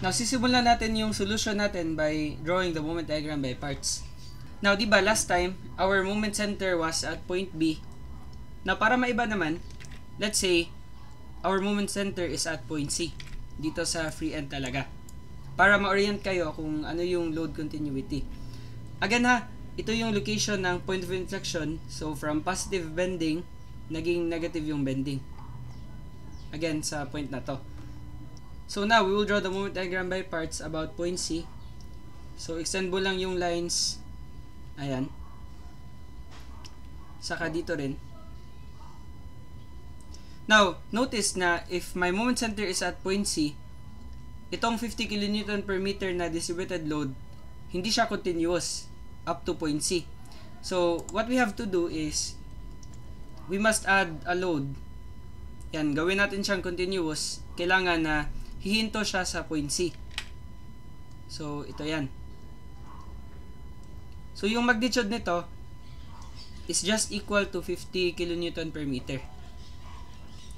Now, sisimulan natin yung solution natin by drawing the moment diagram by parts. Now, di ba last time, our moment center was at point B. Now, para maiba naman, let's say, our moment center is at point C. Dito sa free end talaga. Para ma-orient kayo kung ano yung load continuity. Again ha, ito yung location ng point of inflection. So, from positive bending, naging negative yung bending. Again, sa point na to. So now, we will draw the moment diagram by parts about point C. So, extend mo lang yung lines. Ayan. Saka dito rin. Now, notice na if my moment center is at point C, itong 50 kN per meter na distributed load, hindi siya continuous up to point C. So, what we have to do is, we must add a load. Yan, gawin natin siyang continuous. Kailangan na hihinto siya sa point C. So, ito yan. So, yung magnitude nito is just equal to 50 kN per meter.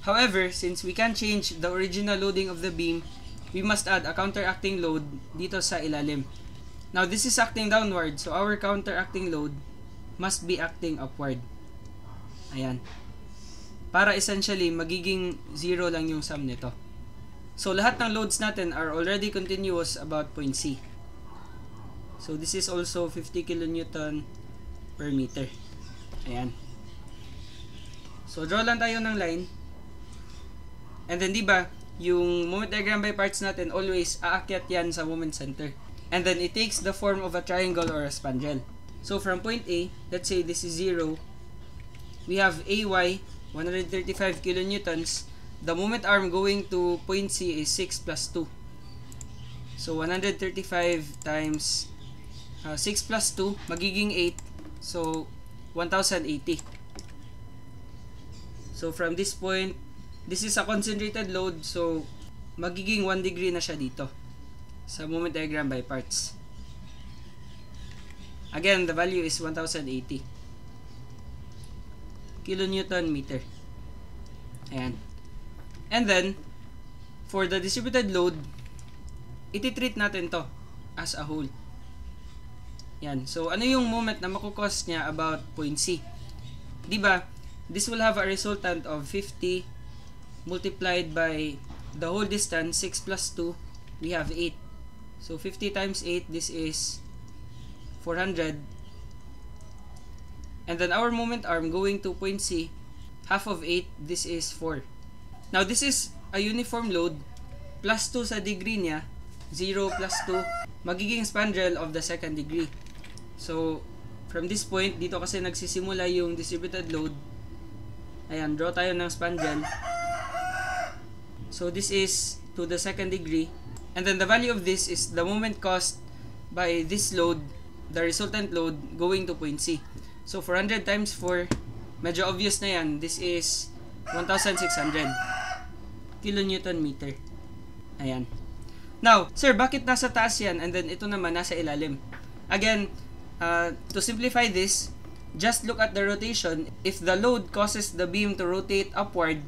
However, since we can change the original loading of the beam, we must add a counteracting load dito sa ilalim. Now, this is acting downward, so our counteracting load must be acting upward. Ayan. Para essentially, magiging 0 lang yung sum nito. So, lahat ng loads natin are already continuous about point C. So, this is also 50 kN per meter. Ayan. So, draw lang tayo ng line. And then, diba, yung moment diagram by parts natin, always aakyat yan sa moment center. And then, it takes the form of a triangle or a spandrel. So, from point A, let's say this is 0. We have AY, 135 kilonewtons. The moment arm going to point C is 6 plus 2. So, 135 times 6 plus 2, magiging 8. So, 1080. So, from this point, this is a concentrated load. So, magiging 1 degree na siya dito sa moment diagram by parts. Again, the value is 1080 kilonewton meter. Ayan. And then, for the distributed load, iti-treat natin to as a whole. Yan. So, ano yung moment na makukos niya about point C? Diba, this will have a resultant of 50 multiplied by the whole distance, 6 plus 2, we have 8. So, 50 times 8, this is 400. And then, our moment arm going to point C, half of 8, this is 4. Now, this is a uniform load, plus 2 sa degree niya, 0 plus 2, magiging spandrel of the second degree. So, from this point, dito kasi nagsisimula yung distributed load. Ayan, draw tayo ng spandrel. So, this is to the second degree. And then, the value of this is the moment caused by this load, the resultant load, going to point C. So, 400 times 4, medyo obvious na yan. This is 1,600 kilonewton meter. Ayan. Now, sir, bakit nasa taas yan and then ito naman nasa ilalim? Again, to simplify this, just look at the rotation. If the load causes the beam to rotate upward,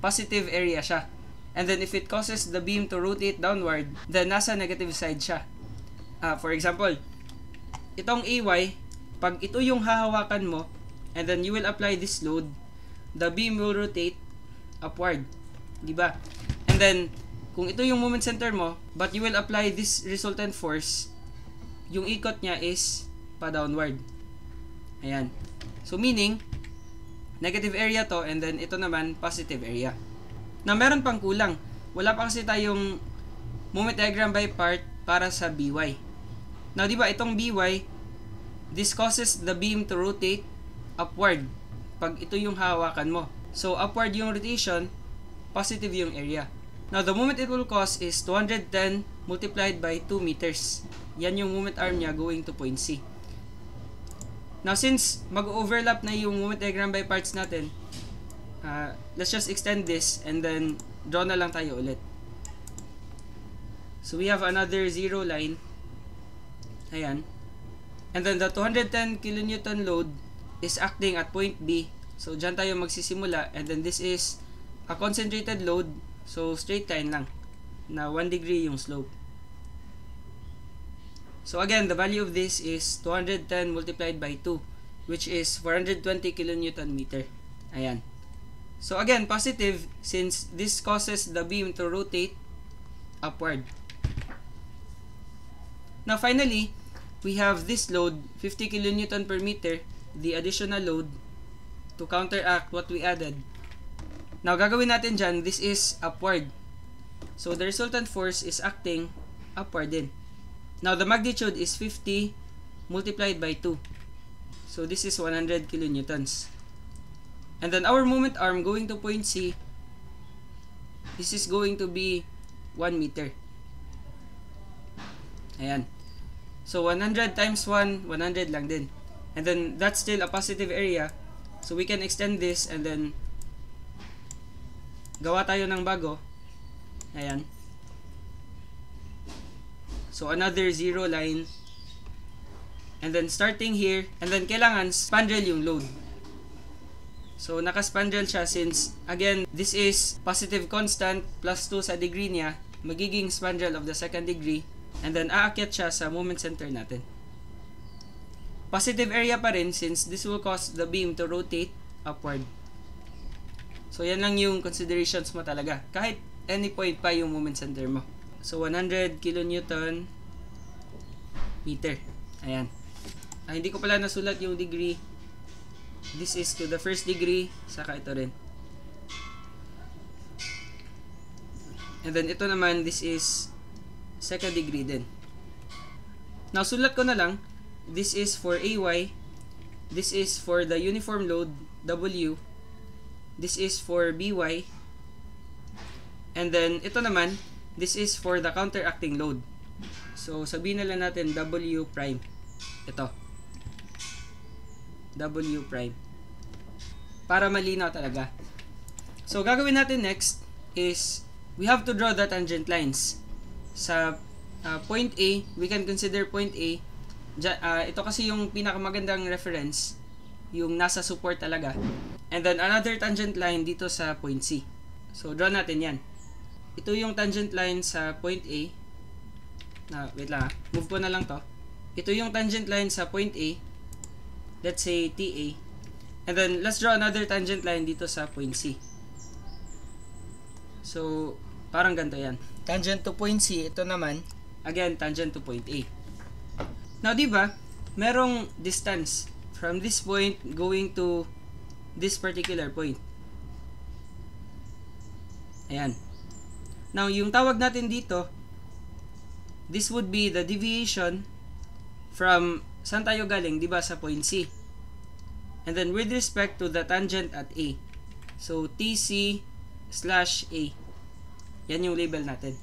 positive area siya. And then if it causes the beam to rotate downward, then nasa negative side siya. For example, itong AY, pag ito yung hahawakan mo, and then you will apply this load, the beam will rotate upward. Diba? And then, kung ito yung moment center mo, but you will apply this resultant force, yung ikot niya is pa-downward. Ayan. So, meaning, negative area to, and then ito naman, positive area. Na meron pang kulang. Wala pa kasi tayong moment diagram by part para sa BY. Now, diba, itong BY, this causes the beam to rotate upward pag ito yung hawakan mo. So, upward yung rotation, positive yung area. Now, the moment it will cause is 210 multiplied by 2 meters. Yan yung moment arm niya going to point C. Now, since mag-overlap na yung moment diagram by parts natin, let's just extend this and then draw na lang tayo ulit. So, we have another 0 line. Ayan. And then, the 210 kilonewton load is acting at point B. So, dyan tayo magsisimula. And then, this is a concentrated load. So, straight line lang. na 1 degree yung slope. So again, the value of this is 210 multiplied by 2, which is 420 kilonewton meter. Ayan. So again, positive since this causes the beam to rotate upward. Now finally, we have this load, 50 kilonewton per meter, the additional load to counteract what we added. Now gagawin natin dyan, this is upward. So the resultant force is acting upward din. Now the magnitude is 50 multiplied by 2. So this is 100 kilonewtons. And then our moment arm going to point C, this is going to be 1 meter. Ayan. So 100 times 1, 100 lang din. And then that's still a positive area. So we can extend this and then gawa tayo ng bago. Ayan. So another zero line. And then starting here, and then kailangan spandrel yung load. So naka-spandrel siya since again this is positive constant plus 2 sa degree niya, magiging spandrel of the second degree, and then aakyat siya sa moment center natin. Positive area pa rin since this will cause the beam to rotate upward. So yan lang yung considerations mo talaga. Kahit any point pa yung moment center mo. So 100 kilonewton meter. Ayan. Hindi ko pala nasulat yung degree. This is to the first degree, saka ito rin. And then ito naman, this is second degree din. Now sulat ko na lang, this is for AY, this is for the uniform load W, this is for BY, and then ito naman, this is for the counteracting load. So sabihin na lang natin W prime. Ito. W prime. Para malinaw talaga. So gagawin natin next is we have to draw the tangent lines. Sa point A, we can consider point A. Ito kasi yung pinakamagandang reference, yung nasa support talaga. And then another tangent line dito sa point C. So draw natin yan. Ito yung tangent line sa point A. Wait lang, move ko na lang to. Ito yung tangent line sa point A. Let's say TA. And then let's draw another tangent line dito sa point C. So parang ganito yan. Tangent to point C, ito naman, again, tangent to point A. Now, di ba, merong distance from this point going to this particular point. Ayan. Now, yung tawag natin dito, this would be the deviation from saan tayo galing, di ba, sa point C. And then with respect to the tangent at A. So, TC slash A. Yan yung label natin.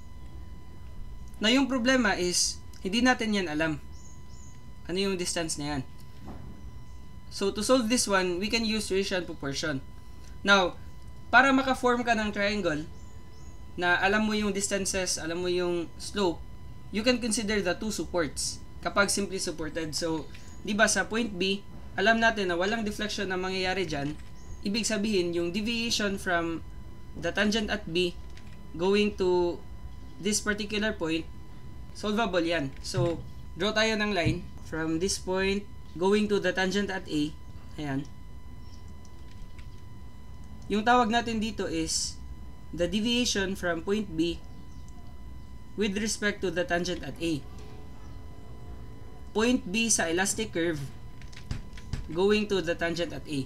Na yung problema is, hindi natin yan alam. Ano yung distance na yan? So, to solve this one, we can use ratio and proportion. Now, para maka-form ka ng triangle, na alam mo yung distances, alam mo yung slope, you can consider the two supports kapag simply supported. So, di ba sa point B, alam natin na walang deflection na mangyayari dyan. Ibig sabihin, yung deviation from the tangent at B going to this particular point, solvable yan. So, draw tayo ng line from this point going to the tangent at A. Ayan. Yung tawag natin dito is the deviation from point B with respect to the tangent at A. Point B sa elastic curve going to the tangent at A.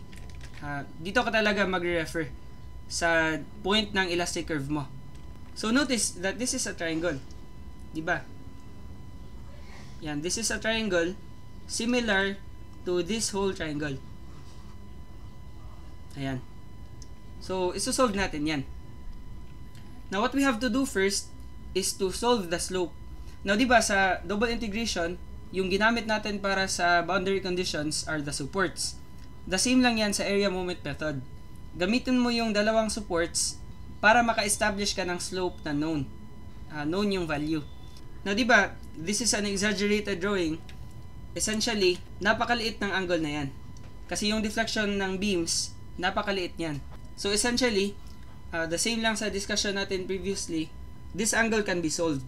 Dito ka talaga mag-refer sa point ng elastic curve mo. So notice that this is a triangle. Diba? Yan, this is a triangle similar to this whole triangle. Ayan. So, isosolve natin yan. Now, what we have to do first is to solve the slope. Now, diba sa double integration, yung ginamit natin para sa boundary conditions are the supports. The same lang yan sa area moment method. Gamitin mo yung dalawang supports para maka-establish ka ng slope na known. Known yung value. Now, diba, this is an exaggerated drawing. Essentially, napakaliit ng angle na yan. Kasi yung deflection ng beams, napakaliit yan. So, essentially, the same lang sa discussion natin previously, this angle can be solved.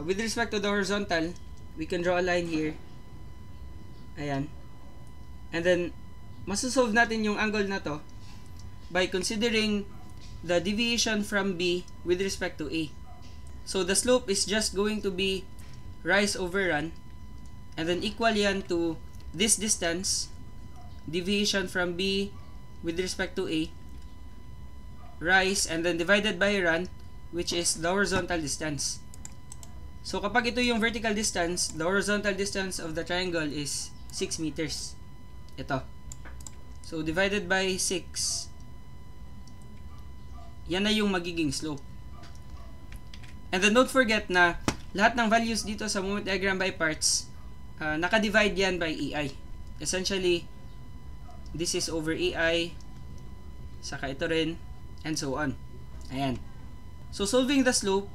With respect to the horizontal, we can draw a line here. Ayan. And then, masosolve natin yung angle na to by considering the deviation from B with respect to A. So, the slope is just going to be rise over run, and then equal yan to this distance, deviation from B with respect to A, rise, and then divided by run, which is the horizontal distance. So, kapag ito yung vertical distance, the horizontal distance of the triangle is 6 meters. Ito. So, divided by 6, yan na yung magiging slope. And then, don't forget na lahat ng values dito sa moment diagram by parts, naka-divide yan by EI. Essentially, this is over EI, saka ito rin, and so on. Ayan. So, solving the slope,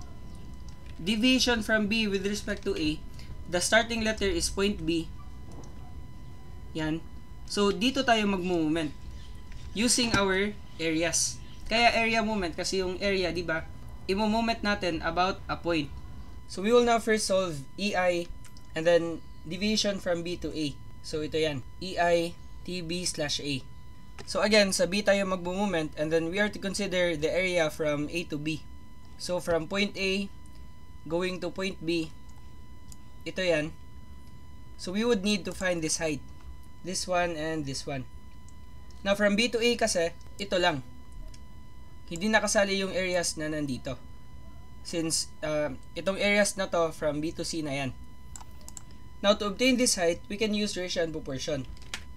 deviation from B with respect to A, the starting letter is point B. Yan. So, dito tayo mag-moment using our areas. Kaya area moment kasi yung area, di ba? I-moment natin about a point. So, we will now first solve EI and then deviation from B to A. So, ito yan. EI TB/A. So, again, sa B tayo mag-moment and then we are to consider the area from A to B. So, from point A going to point B, ito yan. So, we would need to find this height. This one and this one. Now, from B to A kasi, ito lang. Hindi nakasali yung areas na nandito. Since itong areas na to from B to C na yan. Now, to obtain this height, we can use ratio and proportion.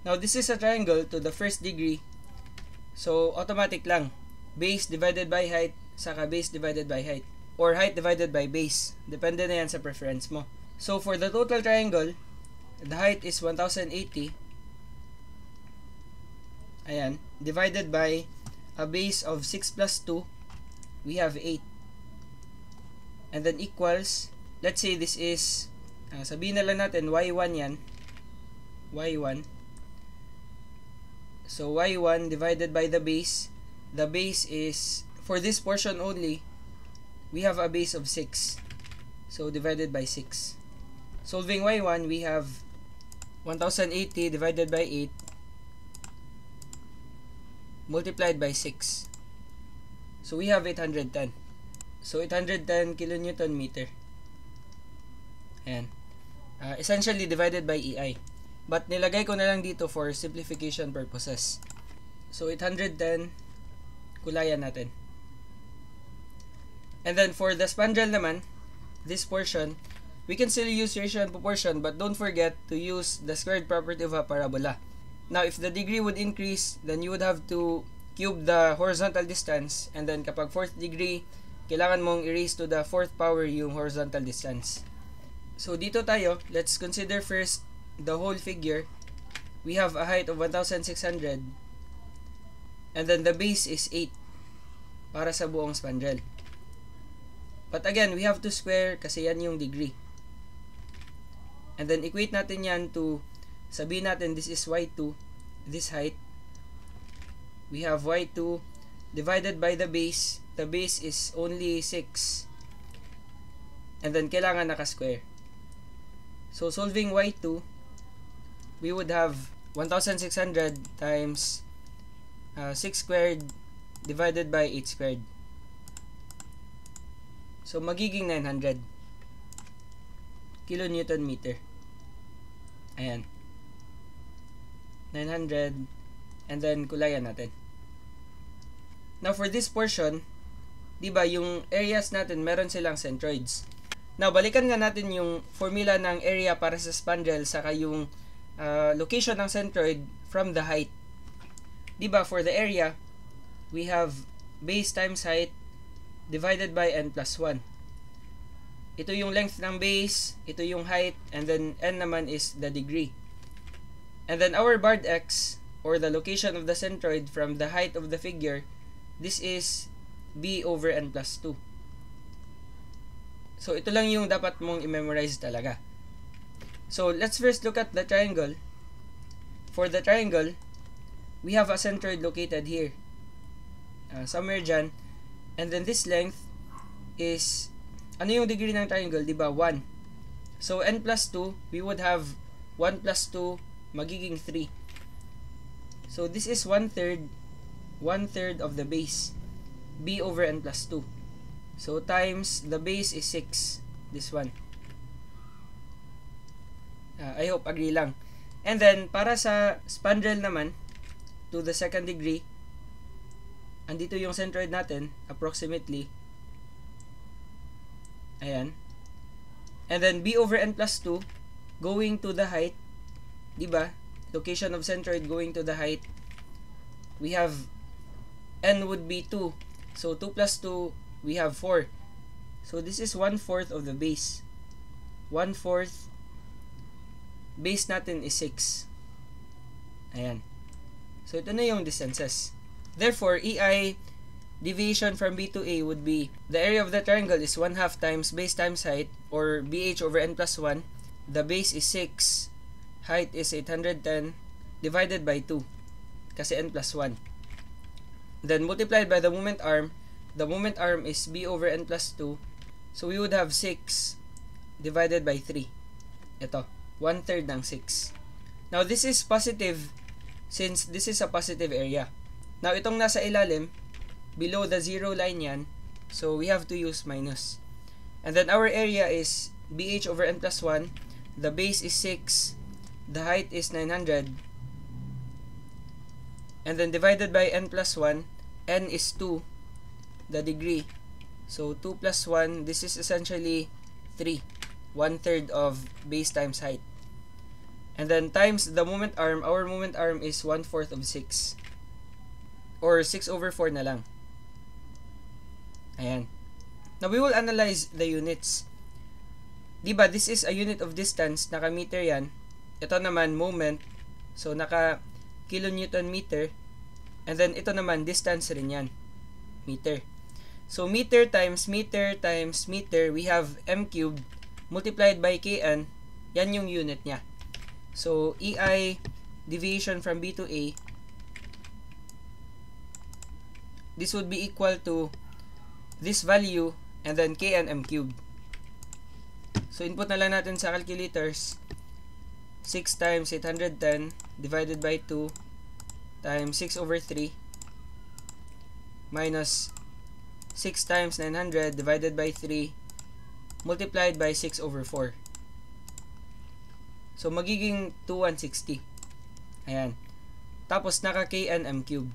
Now, this is a triangle to the first degree. So, automatic lang. Base divided by height, saka base divided by height. Or height divided by base. Depende na yan sa preference mo. So, for the total triangle, the height is 1,080. Ayan. Divided by a base of 6 plus 2, we have 8. And then equals, let's say this is, sabihin na lang natin, y1 yan. y1. So, y1 divided by the base. The base is, for this portion only, we have a base of 6. So, divided by 6. Solving y1, we have 1,080 divided by 8 multiplied by 6. So, we have 810. So, 810 kilonewton meter. Ayan. Essentially, divided by EI. But, nilagay ko na lang dito for simplification purposes. So, 810, kulayan natin. And then, for the spandrel naman, this portion, we can still use ratio and proportion, but don't forget to use the squared property of a parabola. Now, if the degree would increase, then you would have to cube the horizontal distance, and then kapag 4th degree, kailangan mong i-raise to the 4th power yung horizontal distance. So, dito tayo, let's consider first the whole figure. We have a height of 1,600, and then the base is 8 para sa buong spandrel. But again, we have to square kasi yan yung degree. And then, equate natin yan to, sabihin natin, this is y2, this height. We have y2 divided by the base. The base is only 6. And then, kailangan naka-square. So, solving y2, we would have 1,600 times 6 squared divided by 8 squared. So, magiging 900 kilonewton meter. Ayan. 900. And then, kulayan natin. Now, for this portion, diba, yung areas natin, meron silang centroids. Now, balikan nga natin yung formula ng area para sa spandrel, saka yung location ng centroid from the height. Diba, for the area, we have base times height divided by n plus 1. Ito yung length ng base, ito yung height, and then n naman is the degree. And then our barred x, or the location of the centroid from the height of the figure, this is b over n plus 2. So, ito lang yung dapat mong i-memorize talaga. So, let's first look at the triangle. For the triangle, we have a centroid located here. Somewhere dyan. And then this length is, ano yung degree ng triangle, di ba? 1. So, n plus 2, we would have 1 plus 2, magiging 3. So, this is 1/3 of the base, b over n plus 2. So, times the base is 6, this one. I hope agree lang. And then, para sa spandrel naman, to the second degree, andito yung centroid natin, approximately. Ayan. And then, b over n plus 2, going to the height, diba? Location of centroid going to the height, we have, n would be 2. So, 2 plus 2, we have 4. So, this is 1/4 of the base. 1/4, base natin is 6. Ayan. So, ito na yung distances. Therefore, EI deviation from B to A would be, the area of the triangle is 1/2 times base times height, or BH over n plus 1. The base is 6, height is 810, divided by 2, kasi n plus 1. Then, multiplied by the moment arm. The moment arm is B over n plus 2. So, we would have 6 divided by 3. Ito, 1/3 ng 6. Now, this is positive since this is a positive area. Now, itong nasa ilalim, below the 0 line yan, so we have to use minus. And then, our area is BH over n plus 1. The base is 6. The height is 900. And then, divided by n plus 1. N is 2, the degree. So, 2 plus 1, this is essentially 3. 1/3 of base times height. And then, times the moment arm. Our moment arm is 1/4 of 6. Or 6 over 4 na lang. Ayan. Now, we will analyze the units. Diba, this is a unit of distance. Naka-meter yan. Ito naman, moment. So, naka-kilonewton meter. And then, ito naman, distance rin yan. Meter. So, meter times meter times meter, we have m cubed multiplied by kn. Yan yung unit niya. So, EI deviation from B to A, this would be equal to this value and then kn m cubed. So, input na lang natin sa calculators. 6 times 810 divided by 2 times 6 over 3 minus 6 times 900 divided by 3 multiplied by 6 over 4. So, magiging 2160. Ayan. Tapos, naka-kn m cubed.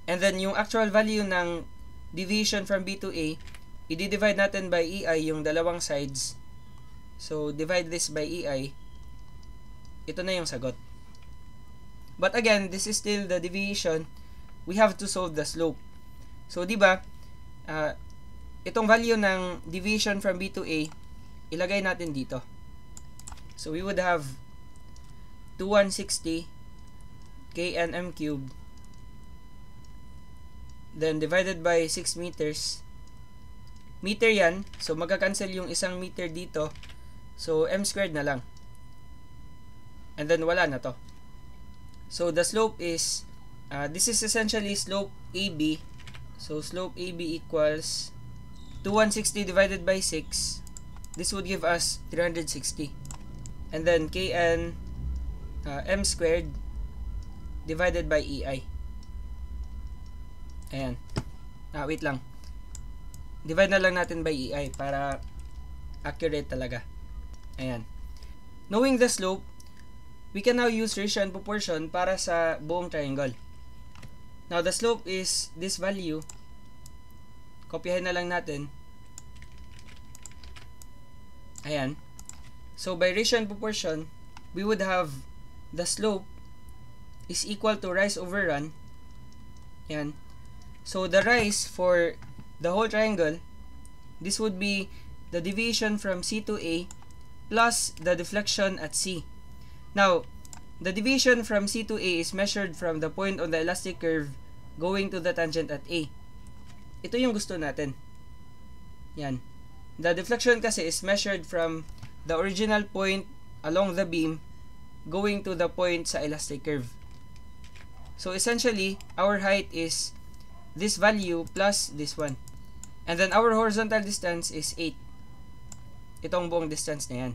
And then, yung actual value ng deviation from B to A, i-divide natin by EI yung dalawang sides. So, divide this by EI. Ito na yung sagot. But again, this is still the deviation. We have to solve the slope. So, di ba, itong value ng deviation from B to A, ilagay natin dito. So, we would have 2160 kn m cubed, then divided by 6 meters. Meter yan, so magka-cancel yung isang meter dito. So, m squared na lang. And then, wala na to. So, the slope is, this is essentially slope AB. So, slope AB equals 2160 divided by 6. This would give us 360. And then, kn m squared divided by EI. Ayan. Wait lang. Divide na lang natin by EI para accurate talaga. Ayan. Knowing the slope, we can now use ratio and proportion para sa buong triangle. Now, the slope is this value. Kopyahin na lang natin. Ayan. So, by ratio and proportion, we would have the slope is equal to rise over run. Ayan. So, the rise for the whole triangle, this would be the deviation from C to A plus the deflection at C. Now, the deviation from C to A is measured from the point on the elastic curve going to the tangent at A. Ito yung gusto natin. Yan. The deflection kasi is measured from the original point along the beam going to the point sa elastic curve. So, essentially, our height is this value plus this one. And then our horizontal distance is 8. Itong buong distance na yan.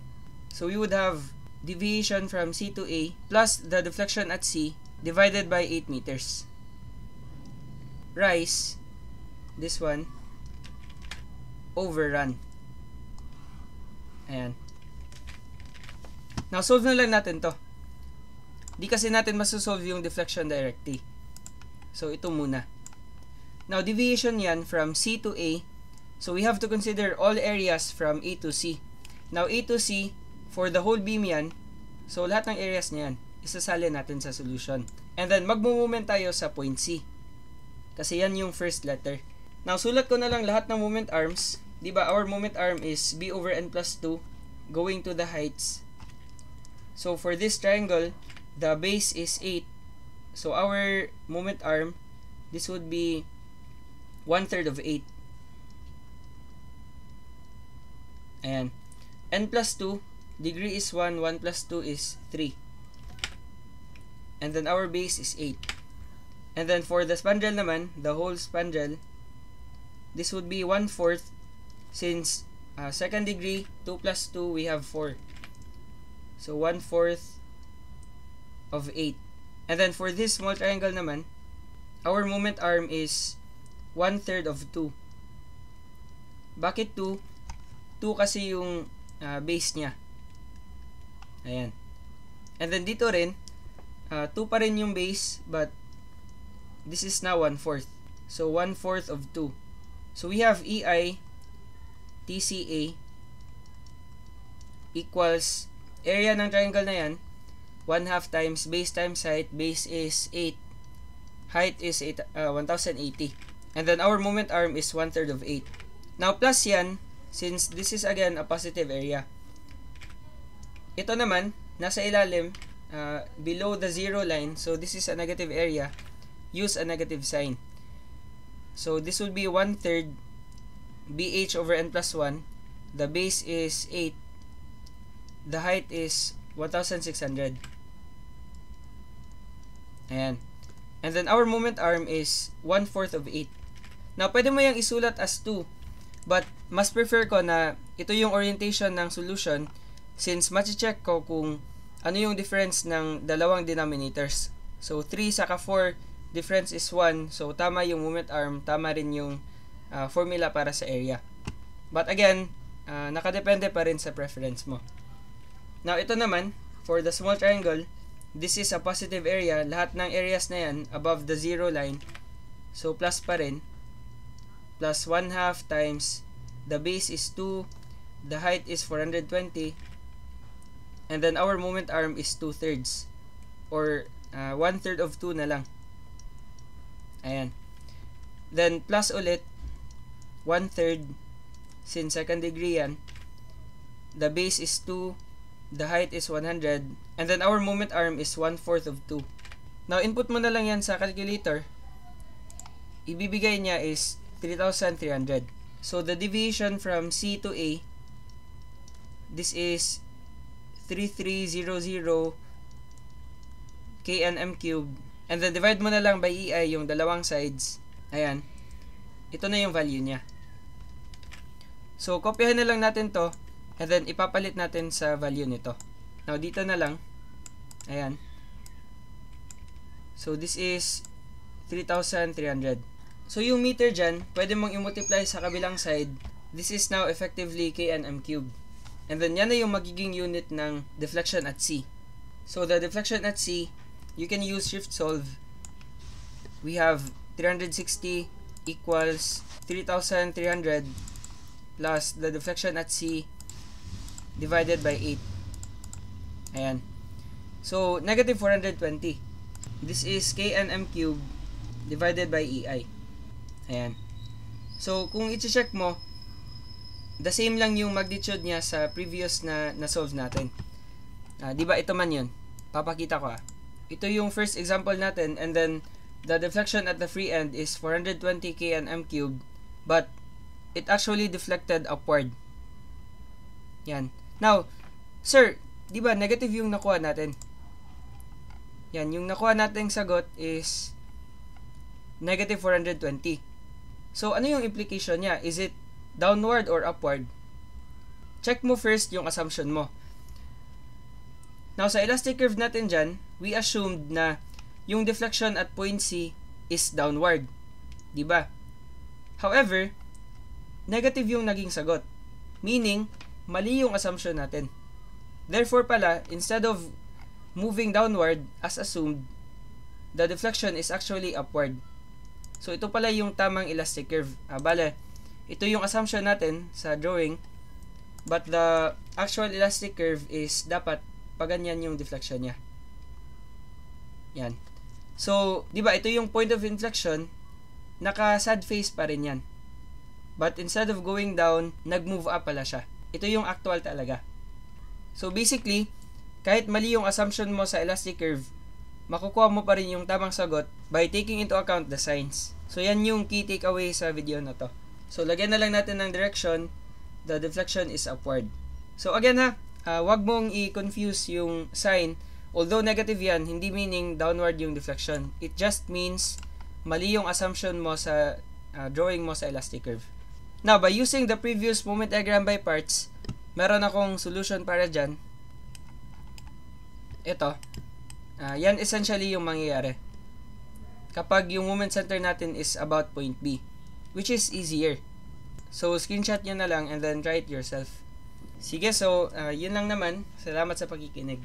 So we would have deviation from C to A plus the deflection at C divided by 8 meters. Rise, this one, over run. Ayan. Now, solve na lang natin to. Di kasi natin masosolve yung deflection directly. So, ito muna. Now, deviation yan from C to A. So, we have to consider all areas from A to C. Now, A to C, for the whole beam yan. So, lahat ng areas niyan, isasalin natin sa solution. And then, magmo-moment tayo sa point C. Kasi yan yung first letter. Now, sulat ko na lang lahat ng moment arms. Diba, our moment arm is B over N plus 2 going to the heights. So, for this triangle, the base is 8. So, our moment arm, this would be 1/3 of 8. Ayan. N plus 2, degree is 1, 1 plus 2 is 3. And then our base is 8. And then for the spandrel naman, the whole spandrel, this would be 1/4. Since second degree, 2 plus 2, we have 4. So 1/4 of 8. And then for this small triangle naman, our moment arm is 1/3 of 2. Bakit 2? 2 kasi yung base niya. Ayan. And then dito rin, 2 pa rin yung base, but this is now 1/4. So 1/4 of 2. So we have EI TCA equals area ng triangle na yan, 1/2 times base times height. Base is 8. Height is 1080. And then our moment arm is 1/3 of 8. Now plus yan, since this is again a positive area. Ito naman, nasa ilalim, below the zero line. So this is a negative area. Use a negative sign. So this would be 1/3 BH over N plus 1. The base is 8. The height is 1,600. Ayan. And then our moment arm is 1/4 of 8. Now, pwede mo yung isulat as 2. But, mas prefer ko na ito yung orientation ng solution since machi-check ko kung ano yung difference ng dalawang denominators. So, 3 saka 4, difference is 1. So, tama yung moment arm, tama rin yung formula para sa area. But again, nakadepende pa rin sa preference mo. Now, ito naman, for the small triangle, this is a positive area. Lahat ng areas na yan, above the zero line. So, plus pa rin. Plus 1/2 times, the base is 2, the height is 420, and then our moment arm is 2/3. Or, 1/3 of 2 na lang. Ayan. Then, plus ulit, 1/3, since second degree yan, the base is 2, the height is 100, and then our moment arm is 1/4 of 2. Now, input mo na lang yan sa calculator. Ibibigay niya is 3,300. So, the deviation from C to A, this is 3300 kNm cubed. And then, divide mo na lang by EI yung dalawang sides. Ayan. Ito na yung value niya. So, kopyahin na lang natin to. And then, ipapalit natin sa value nito. Now, dito na lang. Ayan. So, this is 3,300. So, yung meter dyan, pwede mong i-multiply sa kabilang side. This is now effectively kNm cubed. And then, yan na yung magiging unit ng deflection at C. So, the deflection at C, you can use shift solve. We have 360 equals 3,300 plus the deflection at C divided by 8. Ayan. So, negative 420. This is kNm cubed divided by EI. Ayan. So, kung i-check mo, the same lang yung magnitude niya sa previous na na-solve natin. Diba ito man yun? Papakita ko Ito yung first example natin, and then the deflection at the free end is 420 kNm cubed, but it actually deflected upward. Yan. Now, sir, diba negative yung nakuha natin? Yan, yung nakuha nating sagot is negative 420. So, ano yung implication niya? Is it downward or upward? Check mo first yung assumption mo. Now, sa elastic curve natin dyan, we assumed na yung deflection at point C is downward. Diba? However, negative yung naging sagot. Meaning, mali yung assumption natin. Therefore pala, instead of moving downward as assumed, the deflection is actually upward. So, ito pala yung tamang elastic curve. Bale, ito yung assumption natin sa drawing, but the actual elastic curve is dapat paganyan yung deflection niya. Yan. So, di ba, ito yung point of inflection, naka-sad face pa rin yan. But instead of going down, nag-move up pala siya. Ito yung actual talaga. So, basically, kahit mali yung assumption mo sa elastic curve, makukuha mo pa rin yung tamang sagot by taking into account the signs. So, yan yung key takeaway sa video na to. So, lagyan na lang natin ng direction. The deflection is upward. So, again wag mong i-confuse yung sign. Although negative yan, hindi meaning downward yung deflection. It just means mali yung assumption mo sa drawing mo sa elastic curve. Now, by using the previous moment diagram by parts, meron akong solution para dyan. Ito. Yan essentially yung mangyayari kapag yung moment center natin is about point B, which is easier. So, screenshot nyo na lang and then try it yourself. Sige, so, yun lang naman. Salamat sa pakikinig.